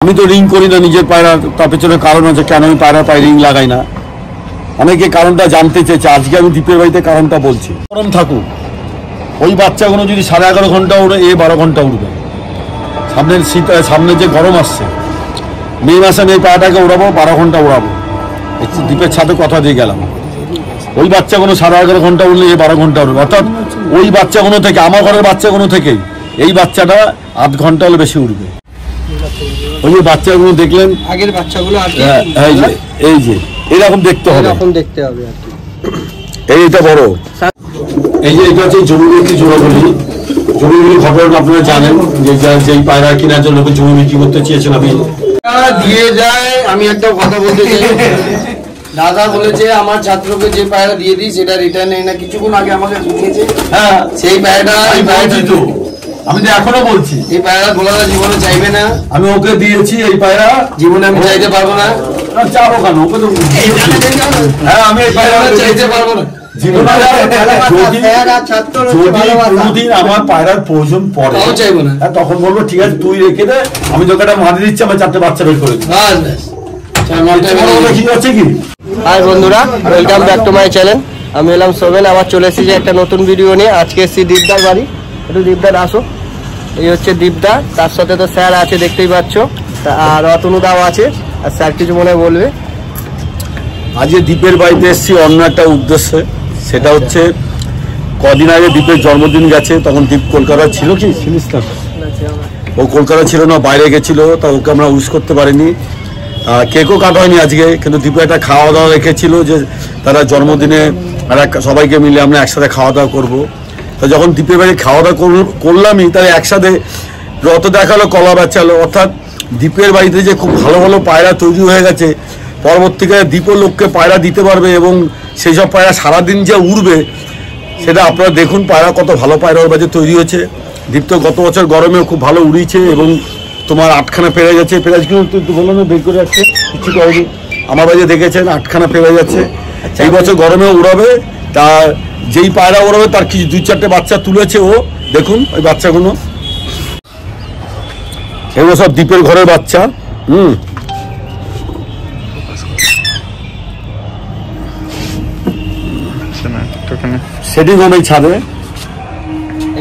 আমি তো রিং করি না নিজের পায়রা, তার পেছনে কারণ আছে কেন আমি পায়রা পায়ে রিং লাগাই না। অনেকে কারণটা জানতে চেয়েছে, আজকে আমি দ্বীপের বাড়িতে কারণটা বলছি। গরম থাকুক, ওই বাচ্চাগুলো যদি 11.5 ঘন্টা উড়ে, 12 ঘন্টা উড়বে। সামনের শীত, সামনে যে গরম আসছে, মে মাসে আমি এই পায়রাটাকে উড়াবো, 12 ঘন্টা উড়াবো। দ্বীপের ছাদে কথা দিয়ে গেলাম, ওই বাচ্চাগুলো 11.5 ঘন্টা উড়লে 12 ঘন্টা উড়বে। অর্থাৎ ওই বাচ্চাগুলো থেকে, আমার ঘরের বাচ্চাগুলো থেকেই এই বাচ্চাটা 8 ঘন্টা হলে বেশি উড়বে। ওই যে বাচ্চাগুলো দেখলেন, আগের বাচ্চাগুলো এই যে এরকম দেখতে হবে, এরকম দেখতে হবে আর কি। এইটা বড়, এই যে এটা হচ্ছে জমি বিক্রি জোড়াগুলি। জমি বিক্রি ঘটনা আপনারা জানেন, যে যেই পায়রা কেনার জন্য জমি বিক্রি করতে চেয়েছেন আমি দিয়ে যায়। আমি একটা কথা বলতে চাই, দাদা বলেছে আমার ছাত্রকে যে পায়রা দিয়ে দিই সেটা রিটার্ন নেই না। কিছুক্ষণ আগে আমাকে বুঝিয়েছে, হ্যাঁ সেই পায়রাটা আমি তো এখনো বলছি, এই পায়রা গোলাদা জীবনে চাইবে না। আমি ওকে দিয়েছি এই পায়রা, জীবনে আমি চাইতে পারবো না। চাবো কেন? ওকে তো হ্যাঁ, আমি এই পায়রা চাইতে পারবো না। যদি আমার পায়রার প্রয়োজন পড়ে চাইবো না, তখন বলবো ঠিক আছে তুই রেখে দে, আমি তোকে একটা মারি দিচ্ছি, আমার 4টে বাচ্চা বের করে দিই। হাই বন্ধুরা, welcome back to my channel. আমি এলাম সোবেন, আবার চলে এসেছি একটা নতুন ভিডিও নিয়ে। আজকে এসেছি দীপদার বাড়ি। একটু দীপদার আসো। এই হচ্ছে দীপদা, তার সাথে তো স্যার আছে দেখতেই পাচ্ছ, আর অতনুদাও আছে। আর স্যার কিছু মনে বলবে। আজকে দ্বীপের বাড়িতে এসেছি অন্য একটা উদ্দেশ্যে, সেটা হচ্ছে কদিন আগে দ্বীপের জন্মদিন গেছে, তখন দ্বীপ কলকাতা ছিল, কি ছিলিস না? ও কলকাতা ছিল না, বাইরে গেছিল, তা ওকে আমরা উইশ করতে পারিনি। কেকও কাটা হয়নি আজকে, কিন্তু দ্বীপে একটা খাওয়া দাওয়া রেখেছিল যে তারা জন্মদিনে সবাইকে মিলে আমরা একসাথে খাওয়া দাওয়া করবো। তো যখন দ্বীপের বাড়ি খাওয়া দাওয়া করলামই, তাহলে একসাথে রত দেখালো, কলা বেচালো। অর্থাৎ দ্বীপের বাড়িতে যে খুব ভালো ভালো পায়রা তৈরি হয়ে গেছে, পরবর্তীকালে দ্বীপও লোককে পায়রা দিতে পারবে, এবং সেই সব পায়রা সারাদিন যে উড়বে সেটা আপনারা দেখুন। পায়রা কত ভালো পায়রা ওর বাজে তৈরি হয়েছে। দ্বীপ তো গত বছর গরমেও খুব ভালো উড়িয়েছে, এবং তোমার 8খানা পেরে যাচ্ছে। পেঁয়াজগুলো তো বললাম না বের করে যাচ্ছে, কিছু করেনি। আমার বাজে দেখেছেন 8খানা পেরে যাচ্ছে। এই বছর গরমেও উড়াবে। তা যেই পায়রা উড়াবে তার কিছু 2-4টে বাচ্চা তুলেছে ও, দেখুন ওই বাচ্চাগুলো, এগুলো সব দ্বীপের ঘরের বাচ্চা। সেটিং হবে ছাদে,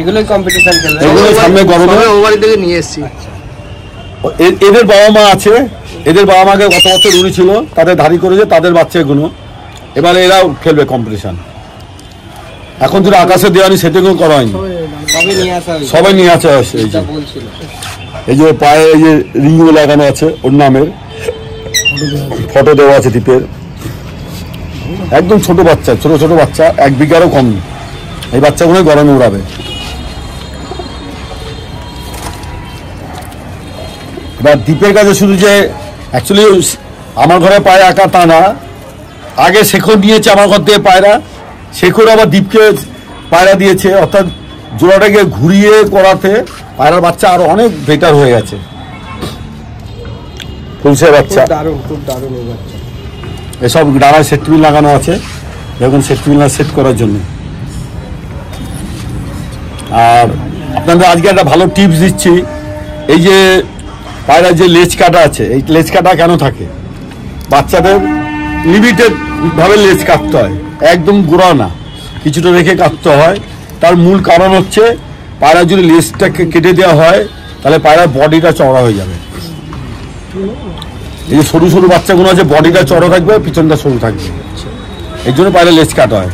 এগুলোই কম্পিটিশন খেলবে। এগুলো সামনে গরমে ও বাড়ি থেকে নিয়ে এসেছি। এদের বাবা মা আছে, এদের বাবা মাকে গত বছর উড়েছিল, তাদের ধারি করেছে, তাদের বাচ্চা এগুলো। এবারে এরাও খেলবে কম্পিটিশন। এখন যদি আকাশে দেওয়ানি সেটিংও করা হয়নি, সবাই নিয়ে আসা হয়েছে। এই যে পায়ে এই যে রিংগুলো লাগানো আছে, ওর নামের ফটো দেওয়া আছে দ্বীপের। একদম ছোট বাচ্চা, ছোট ছোট বাচ্চা, 1 বিঘারও কম। এই বাচ্চাগুলোই গরমে উড়াবে। এবার দ্বীপের কাছে শুধু যে অ্যাকচুয়ালি আমার ঘরে পায়রা আঁকা তা না, আগে শেখর নিয়েছে আমার ঘর থেকে পায়রা, শেখর আবার দ্বীপকে পায়রা দিয়েছে। অর্থাৎ জোড়াটাকে ঘুরিয়ে করাতে পায়রার বাচ্চা আরো অনেক বেটার হয়ে গেছে। ফুলসে বাচ্চা, খুব দারুণ বাচ্চা। এসব ডানায় সেটমিল লাগানো আছে, দেখুন সেটমিল সেট করার জন্য। আর আপনাদের আজকে একটা ভালো টিপস দিচ্ছি। এই যে পায়রার যে লেজ কাটা আছে, এই লেজ কাটা কেন থাকে? বাচ্চাদের লিমিটেড ভাবে লেজ কাটতে হয়, একদম গোড়া না, কিছুটা রেখে কাটতে হয়। তার মূল কারণ হচ্ছে পায়রা যদি লেজটাকে কেটে দেওয়া হয়, তাহলে পায়রার বডিটা চওড়া হয়ে যাবে। এই যে সরু সরু বাচ্চাগুলো আছে, বডিটা চড়া থাকবে, পিছনটা সরু থাকবে, এই জন্য পায়রা লেজ কাটা হয়।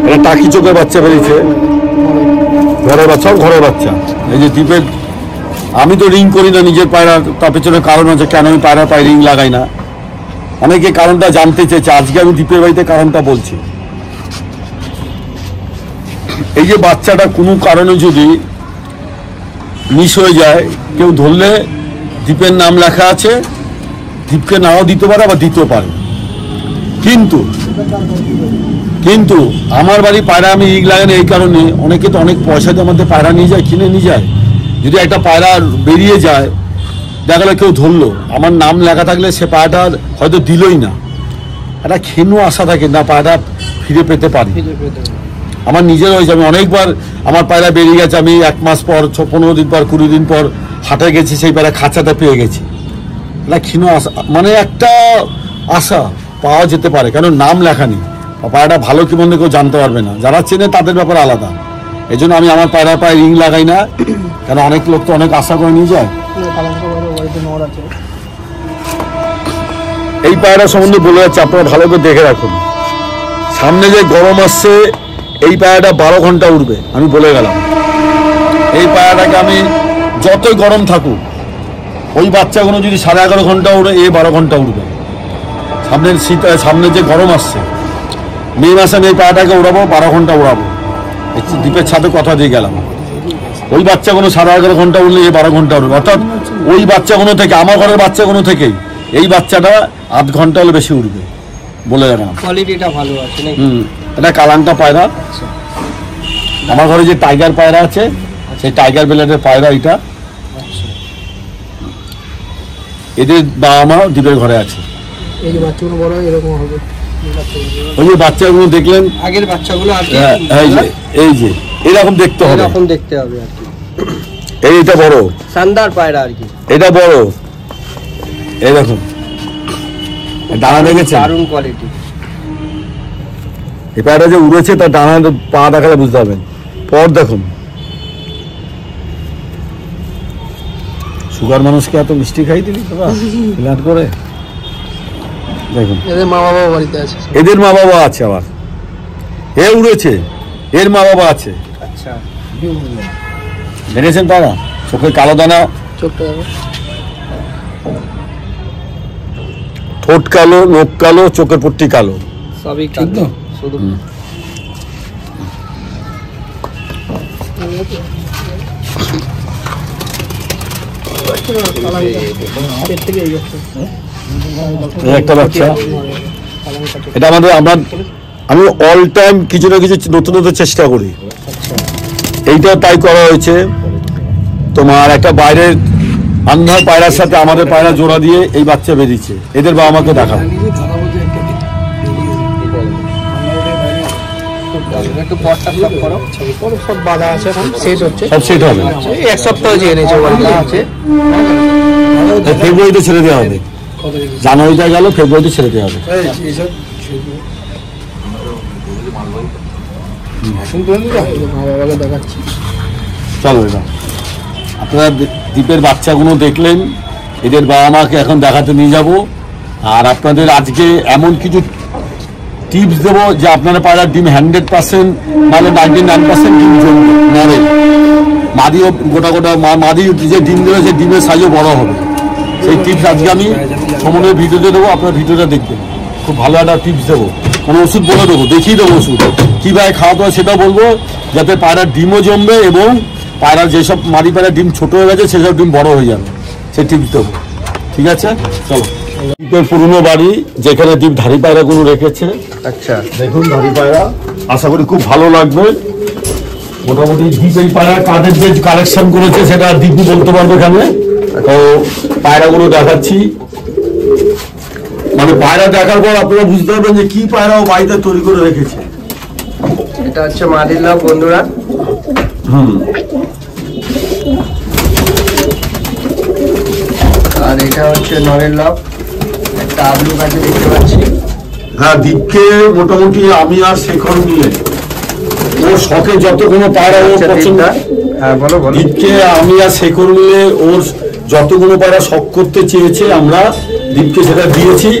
এটা টাকি চোখের বাচ্চা বেরিয়েছে, ঘরের বাচ্চা, ঘরের বাচ্চা। এই যে দ্বীপের, আমি তো রিং করি না নিজের পায়রা, তার পেছনে কারণ আছে কেন আমি পায়রা পায়ে রিং লাগাই না। অনেকে কারণটা জানতে চেয়েছে, আজকে আমি দ্বীপের বাড়িতে কারণটা বলছি। এই যে বাচ্চাটা কোনো কারণে যদি মিস হয়ে যায়, কেউ ধরলে দ্বীপের নাম লেখা আছে, দ্বীপকে নাও দিতে পারে, আবার দিতেও পারে। কিন্তু আমার বাড়ি পায়রা আমি রিং লাগাই না এই কারণে, অনেকে তো অনেক পয়সা দিয়ে আমাদের পায়রা নিয়ে যায়, কিনে নিয়ে যায়। যদি একটা পায়রা বেরিয়ে যায়, দেখা গেলো কেউ ধরলো, আমার নাম লেখা থাকলে সে পায়রাটা হয়তো দিলই না, একটা ক্ষীণ আশা থাকে না পায়রা ফিরে পেতে পারি। আমার নিজের হয়েছে, আমি অনেকবার আমার পায়রা বেরিয়ে গেছে, আমি 1 মাস পর 15 দিন পর 20 দিন পর হাটে গেছি, সেই পায়রা খাঁচাটা পেয়ে গেছি। একটা ক্ষীণ আশা, মানে একটা আশা পাওয়া যেতে পারে, কেন নাম লেখা নেই। পায়রাটা ভালো কি মন্দ কেউ জানতে পারবে না, যারা চেনে তাদের ব্যাপারে আলাদা। এই জন্য আমি আমার পায়রা পায়ে রিং লাগাই না, কেন অনেক লোক তো অনেক আশা করে নিয়ে যায়। এই পায়রা সম্বন্ধে বলে যাচ্ছে, আপনারা ভালো করে দেখে রাখুন। সামনে যে গরম আসছে, এই পায়রাটা 12 ঘন্টা উড়বে, আমি বলে গেলাম। এই পায়রাটাকে আমি যতই গরম থাকুক, ওই বাচ্চাগুলো যদি 11.5 ঘন্টা উড়ে, 12 ঘন্টা উড়বে। সামনের শীত, সামনে যে গরম আসছে, মে মাসে আমি এই পায়রাটাকে উড়াবো, 12 ঘন্টা উড়াবো। দ্বীপের ছাদে কথা দিয়ে গেলাম, ওই বাচ্চাগুলো 11.5 ঘন্টা উড়লে 12 ঘন্টা উড়বে। অর্থাৎ ওই বাচ্চাগুলো থেকে, আমার ঘরের বাচ্চাগুলো থেকেই এই বাচ্চাটা 8 ঘন্টা হলে বেশি উড়বে, বলে গেলাম। কোয়ালিটিটা ভালো আছে নাকি? এটা কালাঙ্কা পায়রা। আমার ঘরে যে টাইগার পায়রা আছে, সেই টাইগার ব্লেডের পায়রা এটা। এদের বাবা মা দ্বীপের ঘরে আছে। এই যে বাচ্চাগুলো বড় এরকম হবে, ওই যে বাচ্চাগুলো দেখলেন, আগের বাচ্চাগুলো আর এই যে এরকম দেখতে হবে, এরকম দেখতে হবে আর কি। এইটা বড় শানদার পায়রা আর কি, এটা বড়। এই দেখুন ডানা দেখেছে, দারুণ কোয়ালিটি। এই পায়রাটা যে উড়েছে তার ডানা পা দেখালে বুঝতে পারবেন। পর দেখুন, সুগার মানুষকে এত মিষ্টি খাই দিবি ফ্ল্যাট করে। দেখুন এদের মা বাবা বাড়িতে আছে, এদের মা বাবা আছে, আবার এ উড়েছে, এর মা বাবা আছে। আচ্ছা, দেখেছেন তারা, চোখে কালো দানা, চোখটা ঠোঁট কালো, নখ কালো, চোখের পট্টি কালো, সবই কালো, শুধু একটা বাচ্চা। এটা আমি অল টাইম কিছু না কিছু নতুন নতুন চেষ্টা করি। এইটা তাই করা হয়েছে, তোমার একটা বাইরের আন্ধার পায়রার সাথে আমাদের পায়রা জোড়া দিয়ে এই বাচ্চা বেরিয়েছে। এদের বাবা মাকে দেখাবো। একটু পটটা সব করো, সব বাধা আছে, এখন সেট হচ্ছে, সব সেট হবে। এক সপ্তাহ যে এনেছে বাধা আছে, ফেব্রুয়ারিতে ছেড়ে দেওয়া হবে। জানুয়ারিতে গেল, ফেব্রুয়ারিতে ছেড়ে দেওয়া হবে। দেখাচ্ছি, চলো এবার আপনারা দ্বীপের বাচ্চাগুলো দেখলেন, এদের বাবা মাকে এখন দেখাতে নিয়ে যাব। আর আপনাদের আজকে এমন কিছু টিপস দেবো যে আপনারা পায়রার ডিম 100% মানে 99% ডিম জমবে, নড়ে। মাদিও গোটা গোটা মাদি যে ডিম দেবে, সেই ডিমের সাইজও বড় হবে। সেই টিপস আজকে আমি সমনের ভিডিওতে দেবো, আপনার ভিডিওটা দেখবেন। খুব ভালো একটা টিপস দেবো, কোনো ওষুধ বলে দেবো, দেখিয়ে দেবো ওষুধ কীভাবে খাওয়াতে হয় সেটাও বলবো, যাতে পায়রার ডিমও জমবে এবং পায়রার যেসব মাদি পায়রার ডিম ছোট হয়ে গেছে সেসব ডিম বড় হয়ে যাবে, সেই টিপস দেবো। ঠিক আছে, চলো। দ্বীপের পুরনো বাড়ি, যেখানে দ্বীপ ধাড়ি পায়রাগুলো রেখেছে। আচ্ছা, দেখুন ধাড়ি পায়রা, আশা করি খুব ভালো লাগবে। মোটামুটি দ্বীপ এই পায়রা কাদের যে কালেকশন করেছে সেটা দ্বীপই বলতে পারবে এখানে। তো পায়রাগুলো দেখাচ্ছি, মানে পায়রা দেখার পর আপনারা বুঝতে পারবেন যে কি পায়রা ও বাড়িতে তৈরি করে রেখেছে। এটা হচ্ছে মাদির লাভ বন্ধুরা। আর এটা হচ্ছে নরের লাভ, একটা আবলু কাছে দেখতে পাচ্ছি। হ্যাঁ, দ্বীপকে মোটামুটি আমি আর শেখর মিলে ওর শখে যত কোনো পায়রা ও পছন্দ। হ্যাঁ বলো বলো। দ্বীপকে আমি আর শেখর মিলে ওর যতগুলো পায়রা শখ করতে চেয়েছে আমরা দ্বীপকে সেটা দিয়েছি।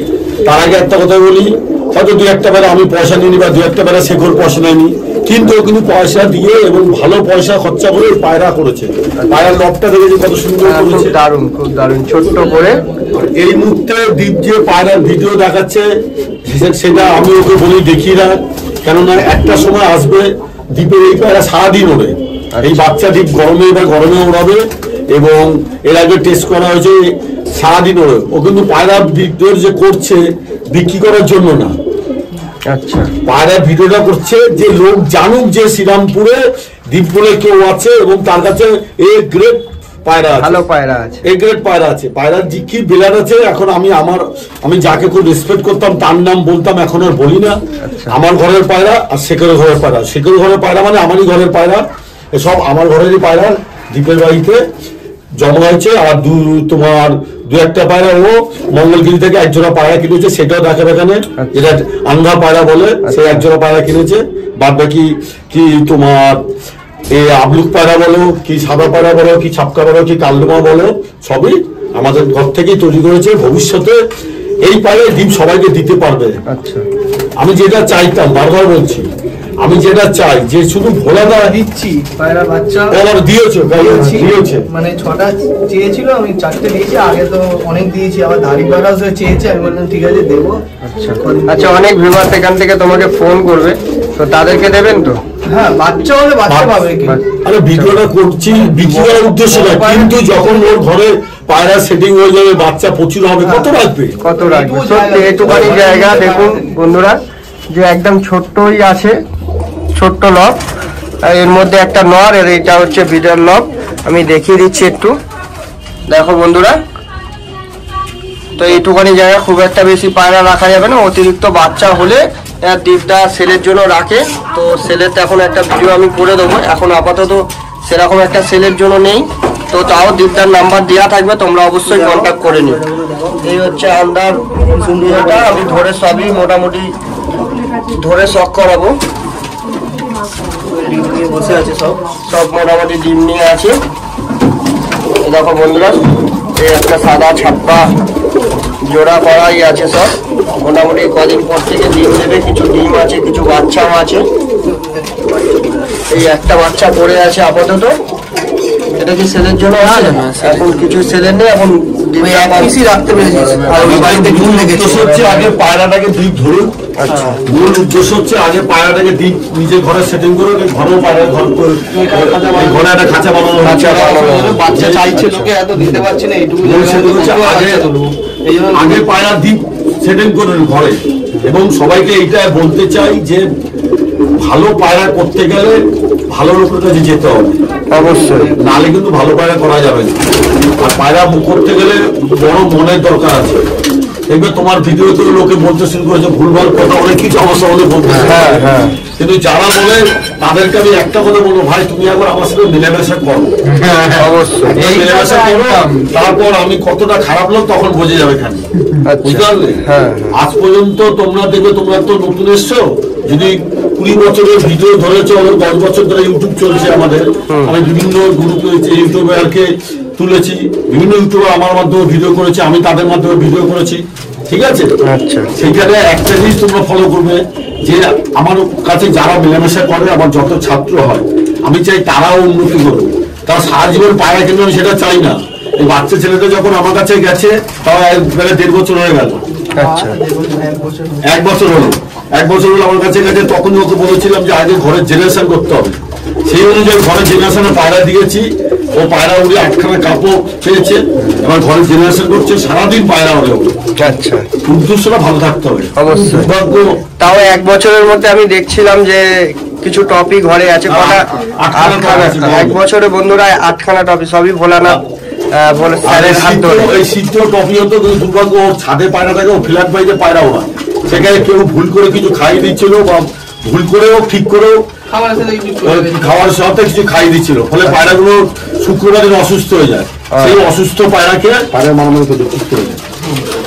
তার আগে একটা কথা বলি, হয়তো 2-1টা পায়রা আমি পয়সা নিইনি বা 2-1টা পায়রা শেখর পয়সা নেয়নি, কিন্তু ও কিন্তু পয়সা দিয়ে এবং ভালো পয়সা খরচা করে পায়রা করেছে। পায়রার লবটা দেখেছি কত সুন্দর করেছে, দারুণ, খুব দারুণ, ছোট্ট করে। এই মুহূর্তে দ্বীপ যে পায়রার ভিডিও দেখাচ্ছে সেটা আমি ওকে বলি দেখিয়ে না, কেননা একটা সময় আসবে দ্বীপের এই পায়রা সারাদিন ওড়ে। এই বাচ্চা দ্বীপ গরমে বা গরমে ওড়াবে, এবং এর আগে টেস্ট করা হয়েছে সারাদিন ওড়ে। ও কিন্তু পায়রা ভিডিও যে করছে বিক্রি করার জন্য না, আচ্ছা, পায়রার ভিডিওটা করছে যে লোক জানুক যে শ্রীরামপুরে দ্বীপ বলে কেউ আছে এবং তার কাছে এ গ্রেড পায়রা আছে, ভালো পায়রা আছে, এ গ্রেড পায়রা আছে, পায়রার কি বিলার আছে। এখন আমি যাকে খুব রেসপেক্ট করতাম তার নাম বলতাম, এখন আর বলি না। আমার ঘরের পায়রা আর শেখরের ঘরের পায়রা, শেখরের ঘরের পায়রা মানে আমারই ঘরের পায়রা, এসব আমার ঘরেরই পায়রা দ্বীপের বাড়িতে জন্ম হয়েছে। আর তোমার দু একটা পায়রা ও মঙ্গলগিরি থেকে একজোড়া পায়রা কিনেছে, সেটাও দেখাবে এখানে, যেটা আন্ধা পায়রা বলে, সেই একজোড়া পায়রা কিনেছে। বাদ বাকি কি তোমার এই আবলুক পায়রা বলো, কি সাদা পায়রা বলো, কি ছাপকা বলো, কি কালদমা বলো, সবই আমাদের ঘর থেকেই তৈরি করেছে। ভবিষ্যতে এই পায়রা ডিম সবাইকে দিতে পারবে। আচ্ছা, আমি যেটা চাইতাম, বারবার বলছি, আমি যেটা চাই যে শুধু ভোলা দেওয়া দিচ্ছি পায়রা বাচ্চা দিয়েছে, মানে 6টা চেয়েছিল, আমি 4টে দিয়েছি। আগে তো অনেক দিয়েছি, আবার ধাড়ি পায়রা চেয়েছে, আমি বললাম ঠিক আছে দেবো। আচ্ছা, অনেক ভিউয়ার্স এখান থেকে তোমাকে ফোন করবে, তো তাদেরকে দেবেন তো? হ্যাঁ, বাচ্চা হলে বাচ্চা পাবে। আরে ভিডিওটা করছি বিক্রি করার উদ্দেশ্য না, কিন্তু যখন ওর ঘরে পায়রা সেটিং হয়ে যাবে, বাচ্চা প্রচুর হবে, কত রাখবে? সত্যি একটুখানি জায়গা দেখুন বন্ধুরা, যে একদম ছোট্টই আছে, ছোট্ট লক, এর মধ্যে একটা নর, আর এটা হচ্ছে বিডার লক। আমি দেখিয়ে দিচ্ছি একটু, দেখো বন্ধুরা। তো এইটুখানি জায়গা, খুব একটা বেশি পায়রা রাখা যাবে না, অতিরিক্ত বাচ্চা হলে দ্বীপটা সেলের জন্য রাখে। তো সেলের তো এখন একটা ভিডিও আমি করে দেবো, এখন আপাতত সেরকম একটা সেলের জন্য নেই। তো তাও দ্বীপটার নাম্বার দেওয়া থাকবে, তোমরা অবশ্যই কন্ট্যাক্ট করে নিও। এই হচ্ছে আন্ডার সুন্দরটা, আমি ধরে সবই মোটামুটি ধরে শখ করাবো। বসে আছে সব মোটামুটি ডিম নিয়ে আছে। দেখো বন্ধুরা, এই একটা সাদা ছাপ্পা জোড়া করাই আছে, সব মোটামুটি কদিন পর থেকে ডিম দেবে। কিছু ডিম আছে, কিছু বাচ্চাও আছে। এই একটা বাচ্চা পড়ে আছে আপাতত, এটা কি সেলের জন্য আছে? এখন কিছু সেলের নেই, এখন রাখতে পেরেছিস। আর ওই বাড়িতে মূল উদ্দেশ্য হচ্ছে আগে পায়রাটাকে দ্বীপ ধরুন। আচ্ছা, মূল উদ্দেশ্য হচ্ছে আগে পায়রাটাকে দ্বীপ নিজের ঘরে সেটিং করে, ঘরেও পায়রা ঘর করে ঘরে একটা খাঁচা বানানো, বাচ্চা চাইছে লোকে, এত দিতে পারছে না, এইটুকু আগে পায়রা দ্বীপ সেটিং করুন ঘরে। এবং সবাইকে এইটা বলতে চাই যে ভালো পায়রা করতে গেলে ভালো লোকের কাছে যেতে হবে অবশ্যই, নাহলে কিন্তু ভালো পায়রা করা যাবে না। আর পায়রা করতে গেলে বড় মনের দরকার আছে। দেখবে তোমার ভিডিও করে লোকে বলতে শুরু করেছে ভুলভাল কথা, অনেক কিছু সমস্যা হলে বলতে, কিন্তু যারা বলে তাদেরকে আমি একটা কথা বলবো, ভাই তুমি একবার আমার সাথে মিলেমিশে করো, অবশ্যই মিলেমিশে করো, তারপর আমি কতটা খারাপ লোক তখন বোঝা যাবে খালি, বুঝতে পারলে? আজ পর্যন্ত তোমরা দেখবে, তোমরা তো নতুন এসছো, যদি 20 বছরের ভিডিও ধরেছো, 10 বছর ধরে ইউটিউব চলছে আমাদের, আমি বিভিন্ন গ্রুপে ইউটিউবারকে তুলেছি, বিভিন্ন ইউটিউবার আমার মাধ্যমে ভিডিও করেছে, আমি তাদের মাধ্যমে ভিডিও করেছি, ঠিক আছে? আচ্ছা, সেইখানে একটা জিনিস তোমরা ফলো করবে, যে আমার কাছে যারা মেলামেশা করে, আমার যত ছাত্র হয়, আমি চাই তারাও উন্নতি করবে। তারা সারা জীবন পায়রা কিনবে, আমি সেটা চাই না। এই বাচ্চা ছেলেটা যখন আমার কাছে গেছে, তাও 1.5 বছর হয়ে গেল। আচ্ছা, 1 বছর হলো, 1 বছর হলো আমার কাছে গেছে। তখন ওকে বলেছিলাম যে আগে ঘরের জেনারেশন করতে হবে, সেই অনুযায়ী ঘরের জেনারেশনে পায়রা দিয়েছি। ও পায়রা উড়ে 8খানা কাপড় পেয়েছে, এবার ঘরের জেনারেশন করছে, সারাদিন পায়রা ওড়ে। আচ্ছা, উদ্দেশ্যটা ভালো থাকতে হবে অবশ্যই। তাও 1 বছরের মধ্যে আমি দেখছিলাম যে কিছু টপি ঘরে আছে, কটা 8খানা। 1 বছরে বন্ধুরা 8খানা টপি, সবই ভোলানাথ এই সিদ্ধ টপি হতো, কিন্তু দুর্ভাগ্য ওর ছাদে পায়রা থাকে, ও ফ্ল্যাট বাড়িতে পায়রা ওড়া, সেখানে কেউ ভুল করে কিছু খাইয়ে দিচ্ছিল, বা ভুল করেও ঠিক করেও খাওয়ার সাথে কিছু খাইয়ে দিচ্ছিল, ফলে পায়রাগুলো শুক্রবার দিন অসুস্থ হয়ে যায়। সেই অসুস্থ পায়রাকে পায়রা মারামারি করে সুস্থ হয়ে যায়।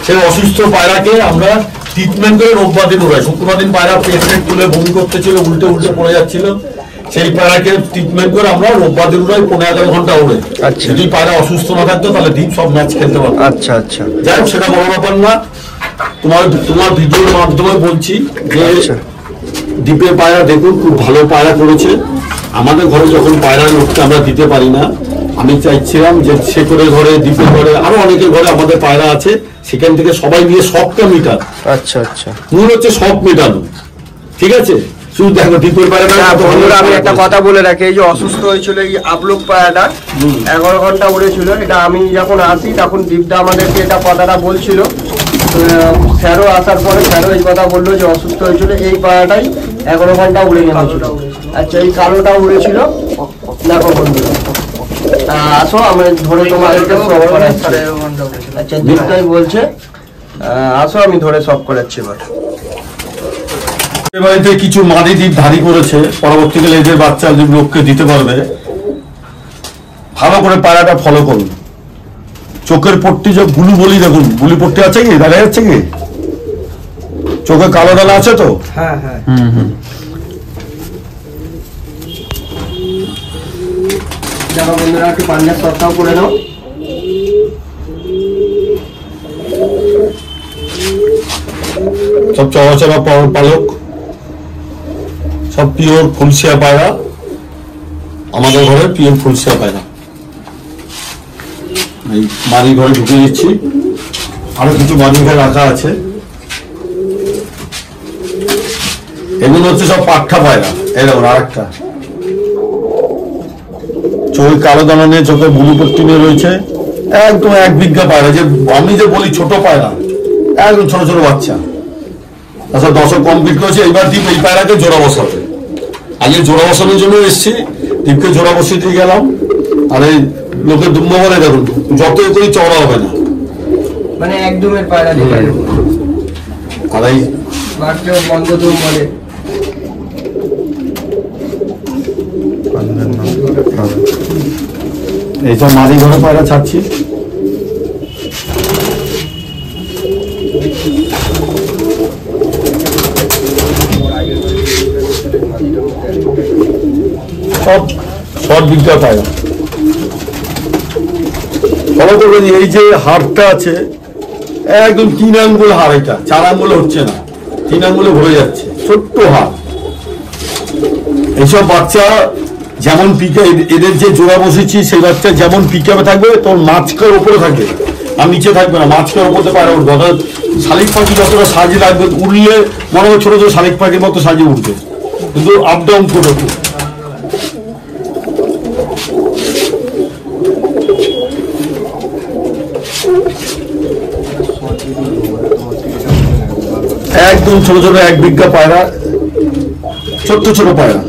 সেই অসুস্থ পায়রাকে আমরা ট্রিটমেন্ট করে রোববার দিন উড়াই। শুক্রবার দিন পায়রা পেট তুলে বমি করতেছিল, উল্টে উল্টে পড়ে যাচ্ছিল, সেই পায়রাকে ট্রিটমেন্ট করে আমরা রোববার দিন উড়াই, 15-11 ঘন্টা উড়ে। যদি পায়রা অসুস্থ না থাকতো তাহলে ডিম সব ম্যাচ খেলতে পারতো। আচ্ছা আচ্ছা, যাই হোক, সেটা বড় ব্যাপার না। তোমার ভিডিওর মাধ্যমে বলছি যে দ্বীপের পায়রা দেখুন, খুব ভালো পায়রা করেছে। আমাদের ঘরে যখন পায়রা লোককে আমরা দিতে পারি না, আমি চাইছিলাম যে শেখরের ঘরে, দ্বীপের ঘরে, আরো অনেকের ঘরে আমাদের পায়রা আছে, সেখান থেকে সবাই নিয়ে শখটা মিটান। আচ্ছা আচ্ছা, মূল হচ্ছে শখ মেটানো, ঠিক আছে? শুধু দেখো দ্বীপের পায়রাটা। আমি একটা কথা বলে রাখি, এই যে অসুস্থ হয়েছিল এই আবলুক পায়রাটা, 11 ঘন্টা উড়েছিল। এটা আমি যখন আসি তখন দ্বীপটা আমাদেরকে এটা কথাটা বলছিল, স্যারও আসার পরে স্যারও এই কথা বললো যে অসুস্থ হয়েছিল, এই পায়রাটাই 11 ঘন্টা উড়ে গেছিল। আচ্ছা, এই কালোটা উড়েছিল, দেখো বন্ধুরা, আসো আমি ধরে তোমাদেরকে সব করাচ্ছি। আচ্ছা দীপটাই বলছে আসো আমি ধরে সব করাচ্ছি। এবার বাড়িতে কিছু মাদি দ্বীপ ধারি করেছে, পরবর্তীকালে এদের বাচ্চা লোককে দিতে পারবে। ভালো করে পায়রাটা ফলো করুন। চোখের পট্টি যে গুলি বলি দেখুন, গুলি পট্টি আছে কি, দেখা যাচ্ছে কি? চোখে কালো ডালা আছে তো? হ্যাঁ হ্যাঁ। দেখো বন্ধুরা একটু পাঞ্জাব শর্টটাও করে নাও। সব চড়াচড়া পালক, সব পিওর ফুলসিয়া পায়রা। আমাদের ঘরে পিওর ফুলসিয়া পায়রা। এই মানি ঘরে ঢুকে দিচ্ছি। আরো কিছু মানি ঘরে রাখা আছে। এগুলো হচ্ছে সব পাঠা পায়রা। এরকম আর একটা চোখে কালো দানা নিয়ে, চোখে বুলু পট্টি নিয়ে রয়েছে। একদম 1 বিঘা পায়রা, যে আমি যে বলি ছোট পায়রা, একদম ছোট ছোট বাচ্চা। আচ্ছা 10 কমপ্লিট করেছে। এইবার দ্বীপ এই পায়রাকে জোড়া বসাবে। আগে জোড়া বসানোর জন্য এসছি, দ্বীপকে জোড়া বসিয়ে দিয়ে গেলাম। আর এই লোকের দুম্ব বলে দেখুন, যত করি চওড়া হবে না, মানে একদমের পায়রা দিলে আর এই বন্ধ দুম বলে। এইসব মাঝি ঘরে পায়রা ছাড়ছি। সব শর্ট বিঘা পায়রা। ফলো করবেন, এই যে হাড়টা আছে একদম 3 আঙ্গুল হাড়, এটা 4 আঙ্গুলে হচ্ছে না, 3 আঙ্গুলে ভরে যাচ্ছে, ছোট্ট হাড়। এইসব বাচ্চা যেমন পিকে, এদের যে জোড়া বসেছি সেই বাচ্চা যেমন পিকাপে থাকবে, তোর মাঝখার উপরে থাকবে আর নিচে থাকবে না, মাঝখার উপরে পায়রা উঠবে। অর্থাৎ শালিক পাখি যতটা সাজিয়ে রাখবে, উড়লে মনে হয় ছোট ছোট শালিক পাখির মতো সাজিয়ে উঠবে, কিন্তু আপ ডাউন করবে। একদম ছোট ছোট 1 বিঘা পায়রা, ছোট্ট ছোট পায়রা।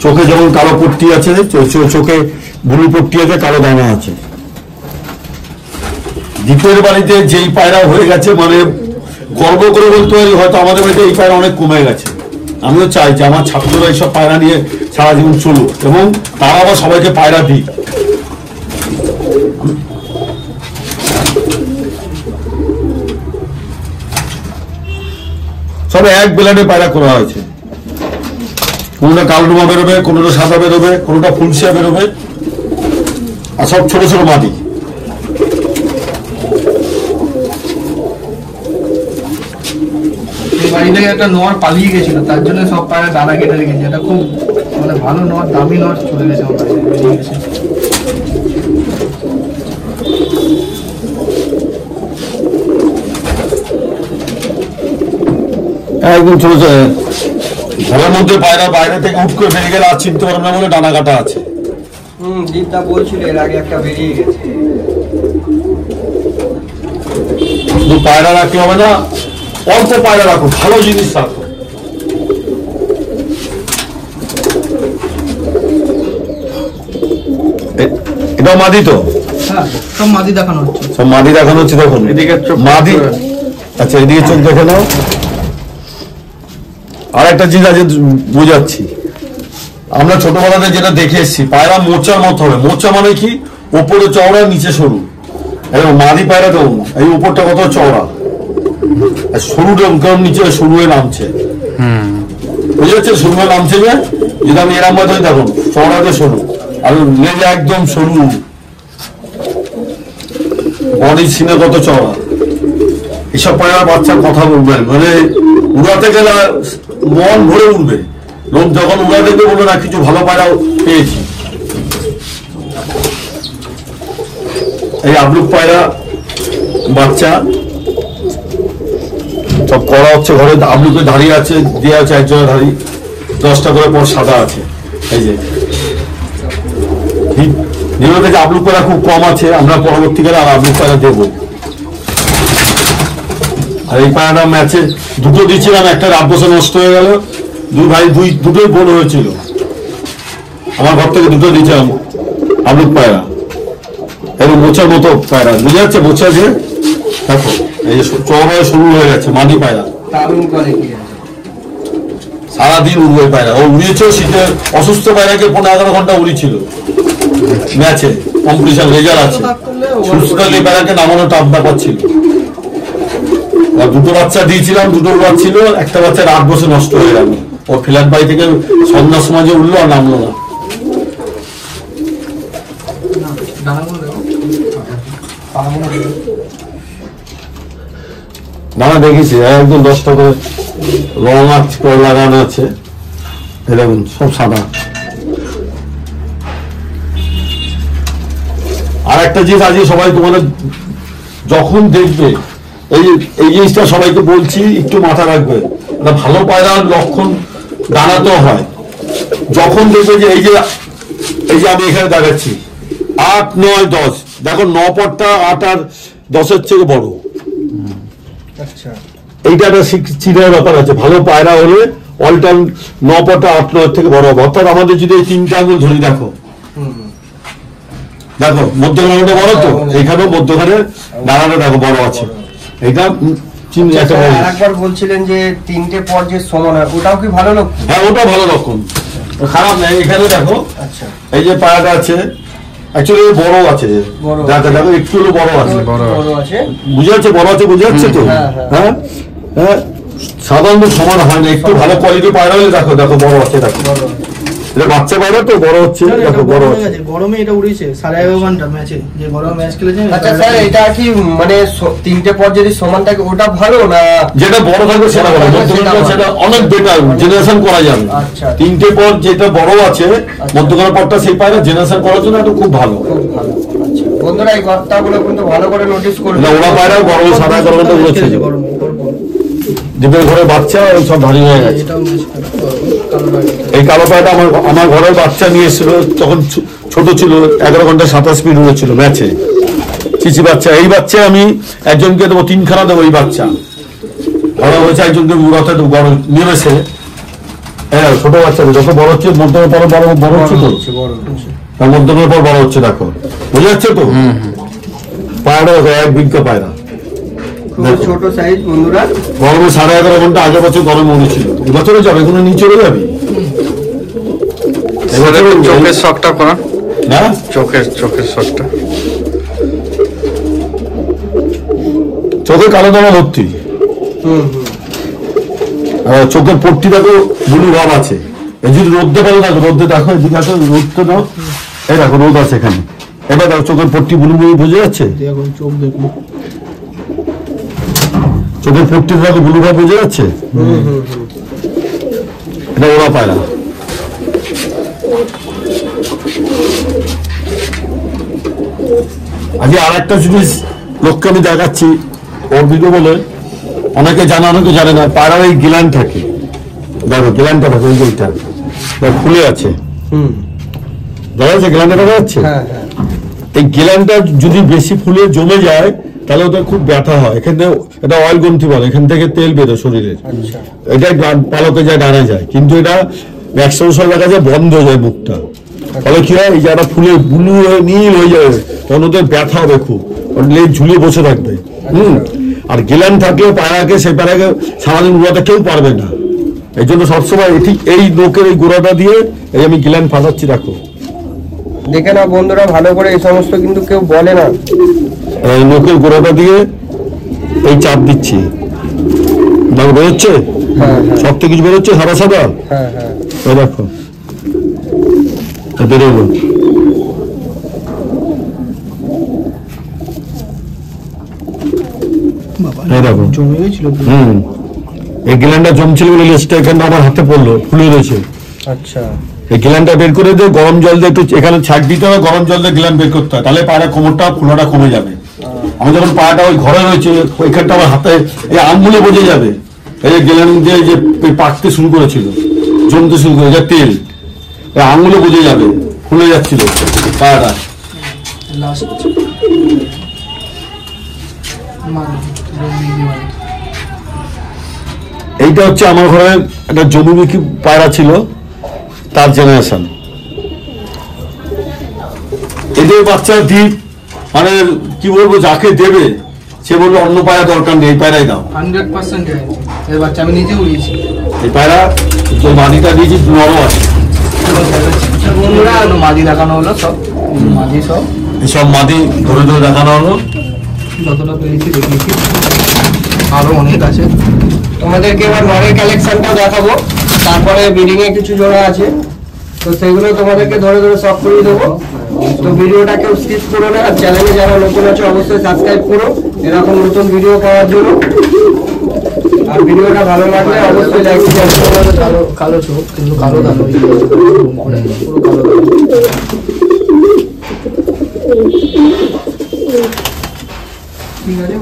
চোখে যেমন কালো পট্টি আছে, চোখে ব্লু পট্টি আছে, কালো দানা আছে। দ্বীপের বাড়িতে যেই পায়রা হয়ে গেছে, মানে গর্ব করে বলতে পারি হয়তো আমাদের বাড়িতে এই পায়রা অনেক কমে গেছে। আমিও চাই যে আমার ছাত্ররা এইসব পায়রা নিয়ে সারা জীবন চলুক এবং তারা আবার সবাইকে পায়রা দিক। সব এক বেলাডে পায়রা করা হয়েছে। কোনটা কালডুমা বেরোবে, কোনটা সাদা বেরোবে, কোনটা ফুলসিয়া বেরোবে, আর সব ছোট ছোট মাটি। বাড়ি থেকে একটা নর পালিয়ে গেছিল, তার জন্য সব পায়রা ডানা কেটে রেখেছে। এটা খুব মানে ভালো নর, দামি নর চলে গেছে আমার কাছে, বেরিয়ে গেছে। একদম ছোট ছোট ঘরের মধ্যে পায়রা বাইরে থেকে উঠ করে বেরিয়ে গেলে আর চিনতে পারবে না বলে ডানা কাটা আছে। দীপটা বলছিল এর আগে একটা বেরিয়ে গেছে। শুধু পায়রা রাখলে হবে না, অল্প পায়রা রাখো, ভালো জিনিস রাখো। এটা মাদি তো? হ্যাঁ সব মাদি দেখানো হচ্ছে। সব মাদি দেখানো হচ্ছে। দেখুন এদিকে মাদি। আচ্ছা এদিকে চোখ দেখে নাও। আর একটা জিনিস আছে বোঝাচ্ছি, আমরা ছোটবেলাতে যেটা দেখে এসছি, পায়রা মোচার মতো হবে। মোচা মানে কি? ওপরে চওড়া নিচে সরু। মাদি পায়রা দেখুন, এই উপরটা কত চওড়া, সরুটা নিচে সরু হয়ে নামছে। বুঝে যাচ্ছে? সরু হয়ে নামছে যে, যদি আমি এরম বাদ দেখুন চওড়াতে সরু, আর লেজে একদম সরু, বডি সিনে কত চওড়া। এসব পায়রা বাচ্চার কথা বলবেন, মানে উড়াতে গেলে মন ভরে উঠবে। লোক যখন উড়া দেখবে বলবে না কিছু ভালো পায়রা পেয়েছি। এই আবলুক পায়রা বাচ্চা সব করা হচ্ছে ঘরে। আবলুকে দাঁড়িয়ে আছে, দেওয়া আছে একজনের ধারি, 10টা করে পর সাদা আছে। এই যে যেগুলো থেকে আবলুক পায়রা খুব কম আছে, আমরা পরবর্তীকালে আর আবলুক পায়রা দেবো। আর এই পায়রাটা ম্যাচে দুটো দিয়েছিলাম, একটা রাত বসে নষ্ট হয়ে গেল। দুই ভাই দুটোই বড় হয়েছিল, আমার ঘর থেকে দুটো দিয়েছিলাম আলুর পায়রা, এরকম মোচার মতো পায়রা, বুঝে যাচ্ছে মোচা যে দেখো এই যে চড়া শুরু হয়ে গেছে মাটি পায়রা, সারাদিন উড়বে পায়রা। ও উড়িয়েছে শীতে, অসুস্থ পায়রাকে 15-11 ঘন্টা উড়িয়েছিল ম্যাচে, কম্পিটিশন রেজাল্ট আছে। সুস্থ থাকলে পায়রাকে নামানো টাফ ব্যাপার ছিল। আর দুটো বাচ্চা দিয়েছিলাম, দুটো বাচ্চা ছিল, একটা বাচ্চা রাত বসে নষ্ট হয়ে গেল। ও ফ্ল্যাট বাড়ি থেকে সন্ধ্যার সময় যে উঠলো আর নামলো না। দানা দেখেছি একদম 10টা করে রং করে লাগানো আছে, এরকম সব সাদা। আর একটা জিনিস আজকে সবাই তোমাদের যখন দেখবে, এই জিনিসটা সবাইকে বলছি, একটু মাথা রাখবে। ভালো পায়রার লক্ষণ দাঁড়াতেও হয়। যখন দেখবে যে এই যে আমি এখানে দেখাচ্ছি 8, 9, 10, দেখো 9 পটটা 8 আর 10-এর থেকে বড়। আচ্ছা, এইটা একটা চিনার ব্যাপার আছে। ভালো পায়রা হলে অল টাইম 9 পটটা 8, 9 থেকে বড় হবে। অর্থাৎ আমাদের যদি এই 3টা আঙুল ধরি, দেখো মধ্যখানে বড়, তো এইখানেও মধ্যখানে দাঁড়ানো দেখো বড় আছে। এটা একবার বলছিলেন যে 3টে পর যে সমান হয়, ওটাও কি ভালো লক্ষণ? হ্যাঁ, ওটা ভালো লক্ষণ, খারাপ নয়। এখানে দেখো আচ্ছা, এই যে পায়রাটা আছে, অ্যাকচুয়ালি বড় আছে, দেখো একটু বড় আছে, বুঝে যাচ্ছে, বড় আছে, বুঝে যাচ্ছে তো। হ্যাঁ হ্যাঁ, সাধারণত সমান হয় না, একটু ভালো কোয়ালিটি পায়রা হলে দেখো বড় আছে, দেখো এটা বাচ্চা পায়রা তো বড় হচ্ছে, দেখো বড় আছে। গরমে এটা উড়েছে 11.5 ঘন্টা ম্যাচে, যে গরম ম্যাচ খেলেছে। আচ্ছা স্যার, এটা কি মানে 3টে পর যদি সমান থাকে ওটা ভালো, না যেটা বড় থাকবে সেটা ভালো? সেটা অনেক বেটার, জেনারেশন করা যাবে। 3টে পর যেটা বড় আছে, মধ্যখানে পরটা সেই পায়রা জেনারেশন করার জন্য এটা খুব ভালো। বন্ধুরা এই কথাগুলো কিন্তু ভালো করে নোটিস করবেন। ওরা পায়রা বড় সাদা কালোটা উড়েছে, দ্বীপের ঘরে বাচ্চা ওই সব ভারী হয়ে গেছে। এই কালো পায়রাটা আমার ঘরের বাচ্চা নিয়ে এসেছিল, তখন ছোট ছিল, 11 ঘন্টা 27 মিনিট উড়েছিল ম্যাচে, চিচি বাচ্চা। এই বাচ্চা আমি একজনকে দেবো, 3খানা দেবো। এই বাচ্চা বড় হয়েছে, একজনকে উড়াতে বড় নেমেছে। হ্যাঁ, ছোট বাচ্চা যত বড় হচ্ছে, মধ্যমের পর বড় হচ্ছে, তো তার মধ্যমের পর বড় হচ্ছে, দেখো বুঝে যাচ্ছে তো। পায়রা দেখো 1 বিঘা পায়রা, ছোট সাইজ। বন্ধুরা গরমে 11.5 ঘন্টা আগের বছর গরমে উড়েছিল, এবছরে যাবে, কোনো নিচে চলে যাবে। চোখের শখটা করা না, চোখের শখটা, চোখে কালো দানা ভর্তি, চোখের পট্টি দেখো ব্লু ভাব আছে। এই যদি রোদ্দে ভালো দেখো, রোদ্দে দেখো, এদিকে আসো, রোদ তো দাও, এই দেখো রোদ আছে এখানে। এবার দেখো চোখের পট্টি ব্লু বুঝে যাচ্ছে, চোখ দেখুন, চোখের পট্টি দেখো ব্লু ভাব বুঝে যাচ্ছে। এটা ওরা পায়রা। আজকে আর একটা জিনিস লোককে আমি দেখাচ্ছি, ওর ভিডিও বলে, অনেকে জানে অনেকে জানে না। পায়রার এই গিলান থাকে, দেখো গিলানটা দেখো, এই যেটা খুলে আছে, দেখা যাচ্ছে গিলানটা দেখা যাচ্ছে। এই গিলানটা যদি বেশি ফুলে জমে যায়, তাহলে ওটা খুব ব্যথা হয়। এখানে এটা অয়েল গ্রন্থি বলে, এখান থেকে তেল বেরোয় শরীরের, এটা পালকে যায়, ডানা যায়। কিন্তু এটা ম্যাক্সিমাম দেখা যায় বন্ধ হয়ে যায় মুখটা, ফলে কি হয়, এই জায়গাটা ফুলে ব্লু হয়ে নীল হয়ে যাবে, তখন ওদের ব্যথা হবে খুব, লেজ ঝুলিয়ে বসে থাকবে। আর গিলান থাকলে পায়রাকে, সেই পায়রাকে সারাদিন উড়াতে কেউ পারবে না। এই জন্য সবসময় ঠিক এই নোকের এই গোড়াটা দিয়ে এই আমি গিলান ফাটাচ্ছি, দেখো দেখে না বন্ধুরা ভালো করে, এই সমস্ত কিন্তু কেউ বলে না। এই নোকের গোড়াটা দিয়ে এই চাপ দিচ্ছি, দেখো বেরোচ্ছে, সব থেকে কিছু বেরোচ্ছে সাদা সাদা, এই দেখো বেরোলো। জমে গেছিল। এই গিলানটা জমছিল বলে লেজটা এখানটা আমার হাতে পড়লো, ফুলে রয়েছে। আচ্ছা, এই গিলানটা বের করে দিয়ে গরম জল দিয়ে একটু এখানে ছাড় দিতে হবে, গরম জল দিয়ে গিলান বের করতে হয়, তাহলে পায়রা কোমরটা ফুলাটা কমে যাবে। আমি যখন পায়রাটা ওই ঘরে রয়েছে, ওইখানটা আমার হাতে এই আঙুলে বোঝে যাবে, এই যে গিলান দিয়ে যে পাকতে শুরু করেছিল, জমতে শুরু করে যা তেল, এই আঙুলে বোঝে যাবে, ফুলে যাচ্ছিল পায়রাটা। এইটা হচ্ছে আমার ঘরে একটা জমিমুখী পায়রা ছিল, তার জেনারেশন। এদের বাচ্চা দ্বীপ মানে কি বলবো, যাকে দেবে সে বললো অন্য পায়রা দরকার নেই, এই পায়রাই দাও। 100% গ্যারান্টি। এর বাচ্চা আমি নিজে উড়িয়েছি। এই পায়রা যে মাদিটা দিয়েছি নরম আছে। বন্ধুরা মাদি দেখানো হলো, সব মাদি, সব এসব মাদি ধরে ধরে দেখানো হলো, যতটা পেরেছি দেখিয়েছি, আরো অনেক আছে। তোমাদেরকে এবার নরের কালেকশনটা দেখাবো, তারপরে ব্রিডিং এ কিছু জোড়া আছে, তো সেগুলো তোমাদেরকে ধরে ধরে সব করে দেবো। তো ভিডিওটা কেউ স্কিপ করো না, আর চ্যানেলে যারা নতুন আছে অবশ্যই সাবস্ক্রাইব করো এরকম নতুন ভিডিও পাওয়ার জন্য। আর ভিডিওটা ভালো লাগলে অবশ্যই লাইক শেয়ার করো। কালো কালো চোখ, কিন্তু কালো দালো, পুরো কালো দালো। ঠিক আছে।